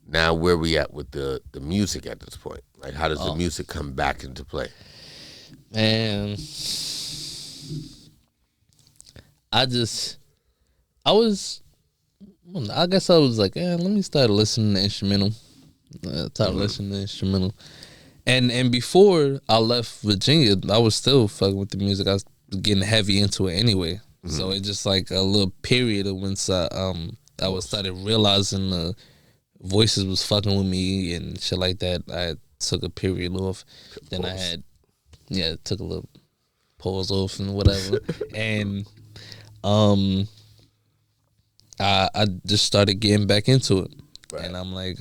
Now, where we at with the music at this point? Like, how does the music come back into play? Man, I guess I was like, let me start listening to instrumental. Listening to instrumental. And before I left Virginia, I was still fucking with the music. I was getting heavy into it anyway. Mm-hmm. So it just like a little period of once I started realizing the voices was fucking with me and shit like that. I took a period off. Then I had took a little pause off and whatever. And I just started getting back into it. Right. And I'm like,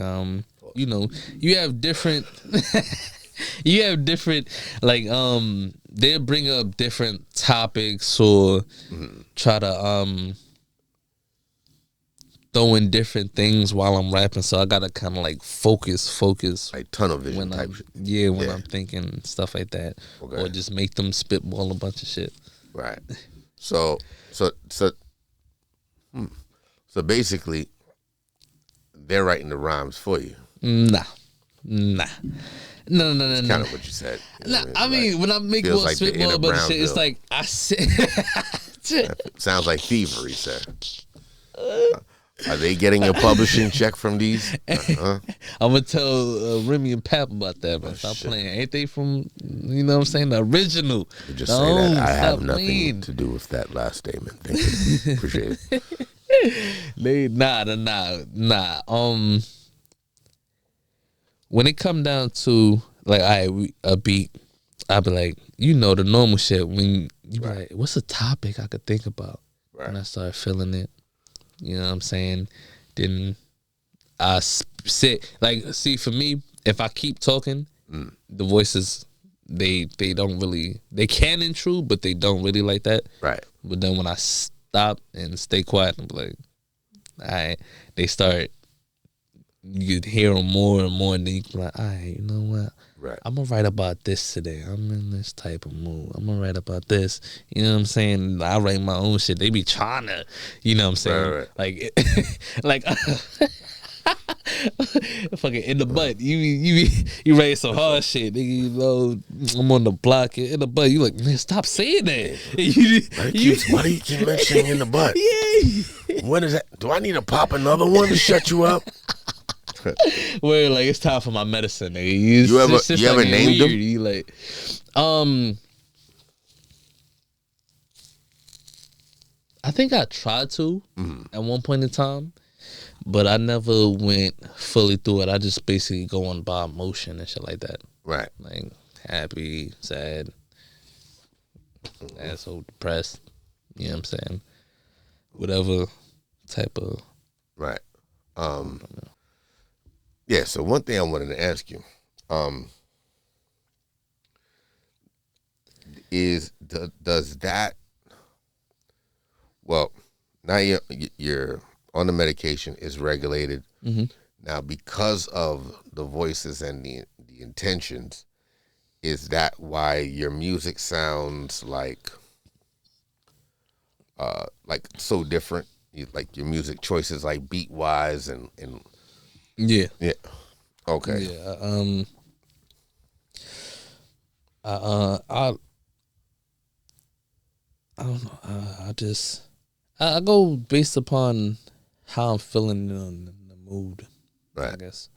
you know, you have different like they'll bring up different topics or try to throw in different things while I'm rapping, so I gotta kind of like focus like tunnel vision type shit. Yeah, when I'm thinking stuff like that, or just make them spitball a bunch of shit. Right. So basically, they're writing the rhymes for you. Nah. That's kind of what you said. I mean, when I make one like spitball a bunch of shit, it's like I said. Sounds like thievery, sir. Are they getting a publishing check from these? I'm gonna tell Remy and Pap about that, man. Stop playing. Ain't they from, you know what I'm saying, the original? You just say that. I have nothing to do with that last statement. Thank you. Appreciate it. Nah. When it come down to like a beat, I be like, you know, the normal shit. When you be like, what's a topic I could think about? Right. And I start feeling it. You know what I'm saying? Then I sit like, see, for me, if I keep talking, the voices they don't really, they can intrude, but they don't really like that. Right. But then when I stop and stay quiet, I'm like, all right, they start you'd hear them more and more, and then you be like, all right, you know what? Right. I'm gonna write about this today. I'm in this type of mood. I'm gonna write about this. You know what I'm saying? I write my own shit. They be trying to, you know what I'm saying? Right. Like, like, fucking in the butt. You write some hard shit, nigga. You know, I'm on the block in the butt. You like, man, stop saying that. Why do you keep mentioning in the butt? Yeah. When is that? Do I need to pop another one to shut you up? Where like it's time for my medicine, nigga. You ever named them? You like, I think I tried to at one point in time, but I never went fully through it. I just basically go on by emotion and shit like that. Right. Like happy, sad, asshole, depressed. You know what I'm saying? Whatever type of. Right. Yeah, so one thing I wanted to ask you is does that, well, now you're on the medication, is regulated. Now because of the voices and the intentions, is that why your music sounds like so different? Like your music choices, like beat wise and Yeah. Okay. Yeah. I don't know. I go based upon how I'm feeling in the mood. Right. I guess.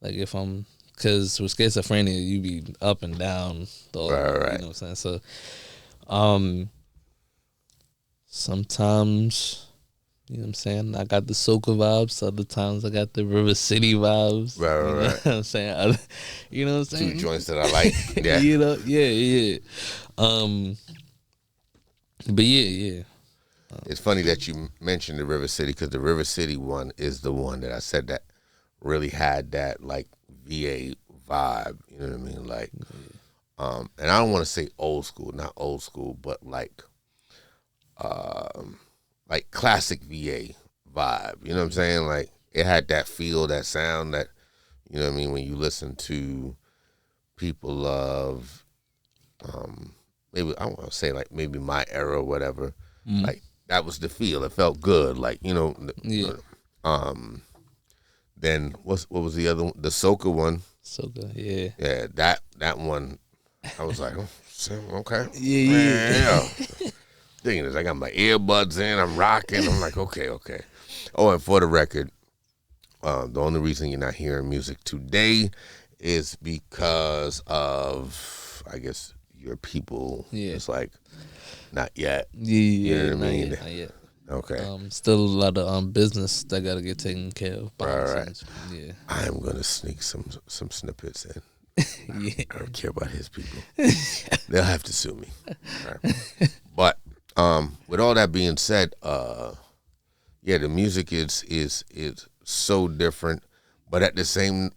Like if I'm, because with schizophrenia, you be up and down. Right. You know what I'm saying? So, sometimes, you know what I'm saying, I got the Soca vibes. Other times I got the River City vibes. Right. You know what I'm saying? You know what I'm saying? 2 joints that I like. Yeah. You know, yeah. But yeah. It's funny that you mentioned the River City, because the River City one is the one that I said that really had that like VA vibe. You know what I mean? Like, and I don't want to say old school, not old school, but like classic VA vibe. You know what I'm saying? Like it had that feel, that sound, that, you know what I mean, when you listen to people of maybe I want to say like maybe my era or whatever, like that was the feel. It felt good, like, you know. Yeah. Then what was the other one? The Soca one. Soca, yeah. Yeah, that one. I was like, oh, okay. Yeah. Thing is, I got my earbuds in. I'm rocking. I'm like, okay. Oh, and for the record, the only reason you're not hearing music today is because of, I guess, your people. Yeah. It's like, not yet. Yeah, You know what I mean? not yet. Okay. Still a lot of business that gotta get taken care of. Right. Yeah. I'm gonna sneak some snippets in. Yeah. I don't care about his people. They'll have to sue me. Right. But with all that being said, yeah, the music is so different, but at the same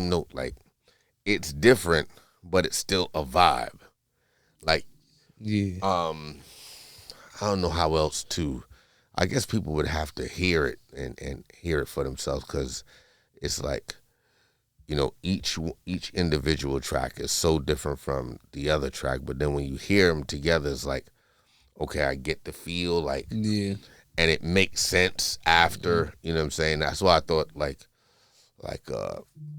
note, like it's different, but it's still a vibe. Like, Yeah. I don't know how else to. I guess people would have to hear it and hear it for themselves, because it's like, you know, each individual track is so different from the other track. But then when you hear them together, it's like, okay, I get the feel, like, Yeah. and it makes sense after. You know what I'm saying? That's why I thought like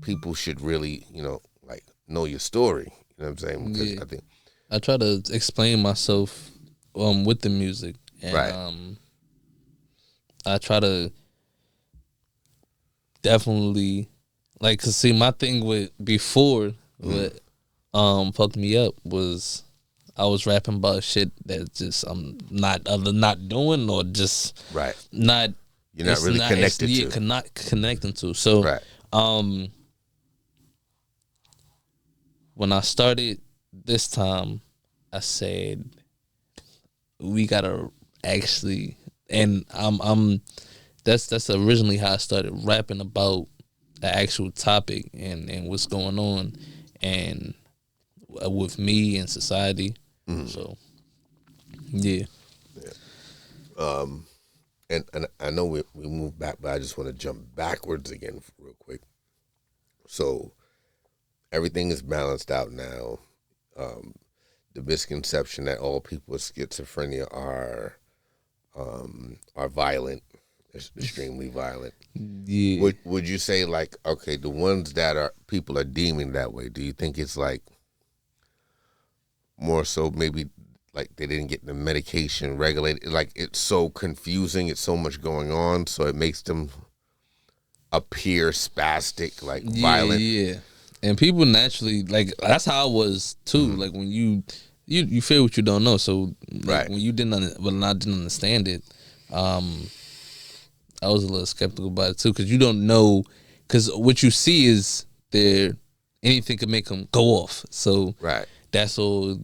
people should really, you know, like know your story. You know what I'm saying? Because I think I try to explain myself with the music, and right. I try to definitely, like, cause see, my thing with before what fucked me up was I was rapping about shit that just I'm not doing, or just Right. not. You're not really connected to. Not connecting to. So Right. when I started this time, I said we gotta actually, and I'm that's originally how I started rapping about the actual topic and what's going on, and with me and society. So yeah. And I know we moved back, but I just want to jump backwards again real quick. So everything is balanced out now. The misconception that all people with schizophrenia are violent, extremely violent. Yeah. Would you say, like, okay, the ones that are people are deeming that way? Do you think it's like more so maybe like they didn't get the medication regulated? Like it's so confusing, it's so much going on, so it makes them appear spastic, like violent. Yeah. And people naturally, like, that's how I was too. Like when you feel what you don't know. So like, when you didn't, when I didn't understand it, I was a little skeptical about it too, because you don't know, because what you see is anything could make them go off. So that's all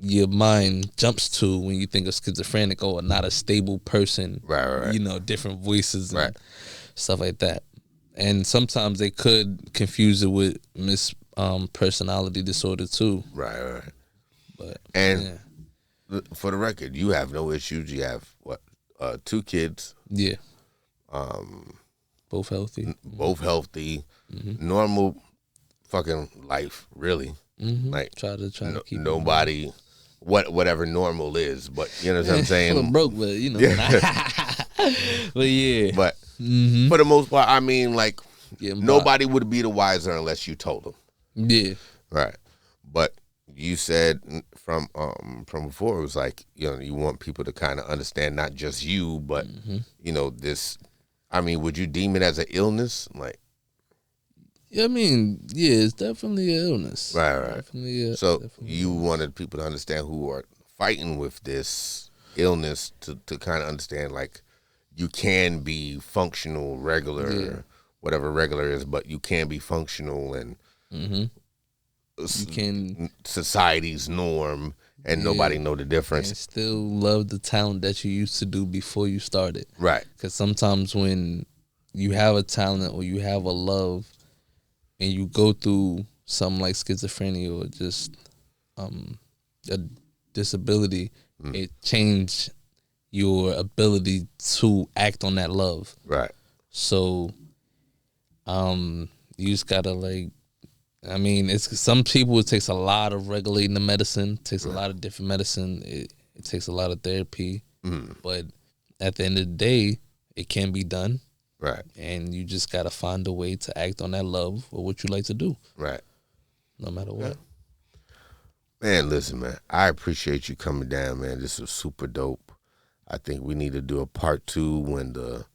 your mind jumps to when you think of schizophrenic, or not a stable person. Right. You know, different voices and stuff like that. And sometimes they could confuse it with personality disorder too. Right. But for the record, you have no issues. You have what? 2 kids. Yeah. Both healthy. Both healthy. Normal fucking life, really. Like try to keep nobody whatever normal is, but you know what I'm saying? I'm broke, but you know. But yeah. But for the most part, I mean, like, nobody would be the wiser unless you told them. Yeah. Right. But you said from before, it was like, you know, you want people to kind of understand not just you, but you know, this. I mean, would you deem it as an illness? Like, I mean, yeah, it's definitely an illness. Right. Definitely you wanted people to understand who are fighting with this illness to kind of understand, like, you can be functional, regular, whatever regular is, but you can be functional and you can society's norm, and nobody know the difference. And still love the talent that you used to do before you started. Right. Because sometimes when you have a talent or you have a love and you go through something like schizophrenia or just a disability, it changed your ability to act on that love. Right. So you just gotta, like, I mean, it's some people, it takes a lot of regulating the medicine, it takes a lot of different medicine, it takes a lot of therapy, but at the end of the day, it can be done. Right. And you just gotta find a way to act on that love or what you like to do. Right. No matter what. Man, listen, man, I appreciate you coming down, man. This was super dope. I think we need to do a part 2 when the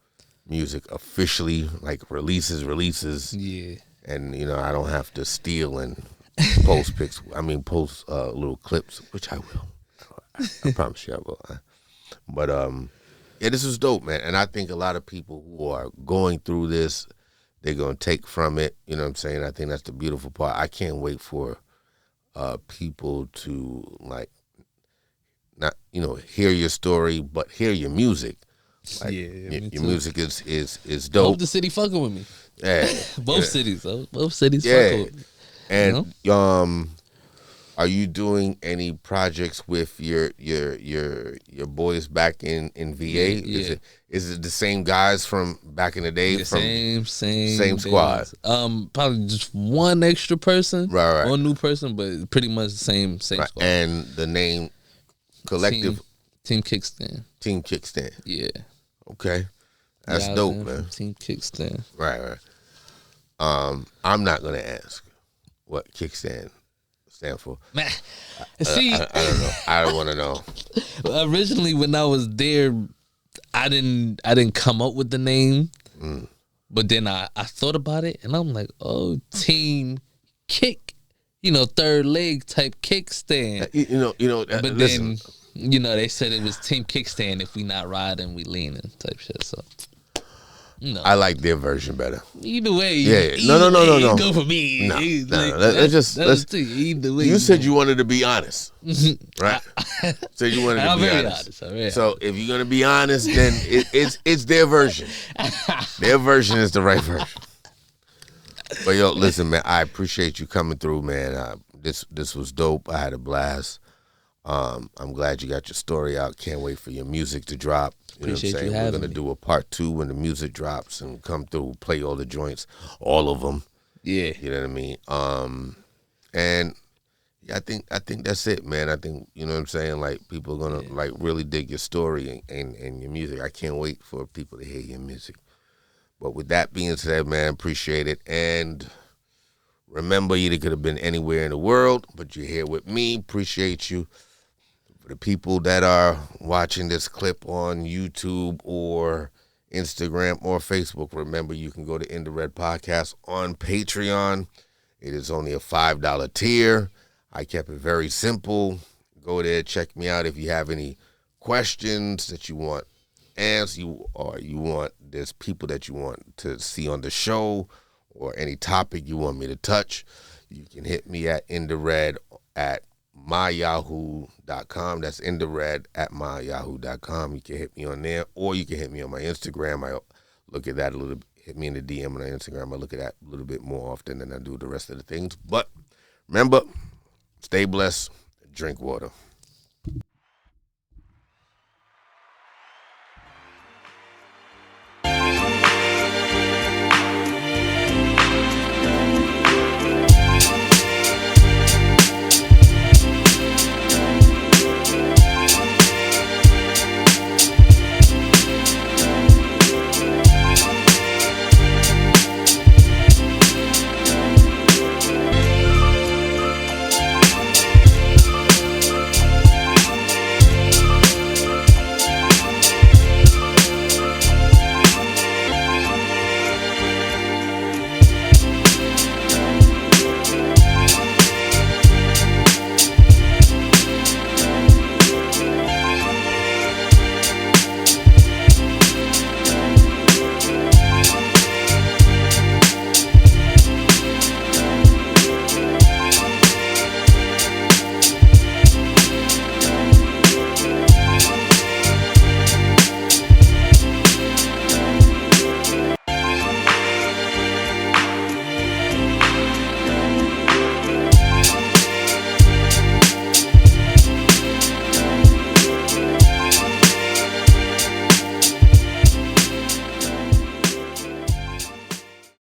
music officially, like, releases. Yeah. And, you know, I don't have to steal and post post little clips, which I will. I promise you I will. But, yeah, this was dope, man. And I think a lot of people who are going through this, they're going to take from it. You know what I'm saying? I think that's the beautiful part. I can't wait for people to, like, not, you know, hear your story, but hear your music. Like, your music is dope. I hope the city fucking with me. Yeah. Both cities fucking with me. And are you doing any projects with your boys back in VA? Yeah. Is it the same guys from back in the day? Yeah, from same squad. Probably just one extra person, right. One new person, but pretty much the same right. squad. And the name collective Team Kickstand. Team Kickstand. Yeah. Okay, that's dope, man. Team Kickstand. Right. I'm not gonna ask what Kickstand stand for. Man, see, I don't know. I don't want to know. Originally, when I was there, I didn't come up with the name, but then I thought about it, and I'm like, oh, Team Kick, you know, third leg type kickstand. You know. But listen. then, you know, they said it was Team Kickstand. If we not riding, we leaning type shit. So. No. I like their version better. Either way, no. Go for me. No. Let's either way. You said you wanted to be honest, right? So you wanted to I'm be very honest. honest. So if you're gonna be honest, then it's their version. Their version is the right version. But yo, listen, man, I appreciate you coming through, man. This was dope. I had a blast. I'm glad you got your story out. Can't wait for your music to drop. You know what I'm saying? We're gonna do a part 2 when the music drops and come through, play all the joints, all of them. Yeah. You know what I mean? And yeah, I think that's it, man. I think, you know what I'm saying, like, people are gonna like really dig your story and your music. I can't wait for people to hear your music. But with that being said, man, appreciate it. And remember, you could have been anywhere in the world, but you're here with me. Appreciate you. For the people that are watching this clip on YouTube or Instagram or Facebook, remember you can go to In the Red Podcast on Patreon. It is only a $5 tier. I kept it very simple. Go there, check me out. If you have any questions that you want answers, or you want, there's people that you want to see on the show, or any topic you want me to touch, you can hit me at inthered at myyahoo.com. That's inthered at myyahoo.com. You can hit me on there, or you can hit me on my Instagram. I look at that a little bit. Hit me in the DM on Instagram. I look at that a little bit more often than I do the rest of the things. But remember, stay blessed, drink water.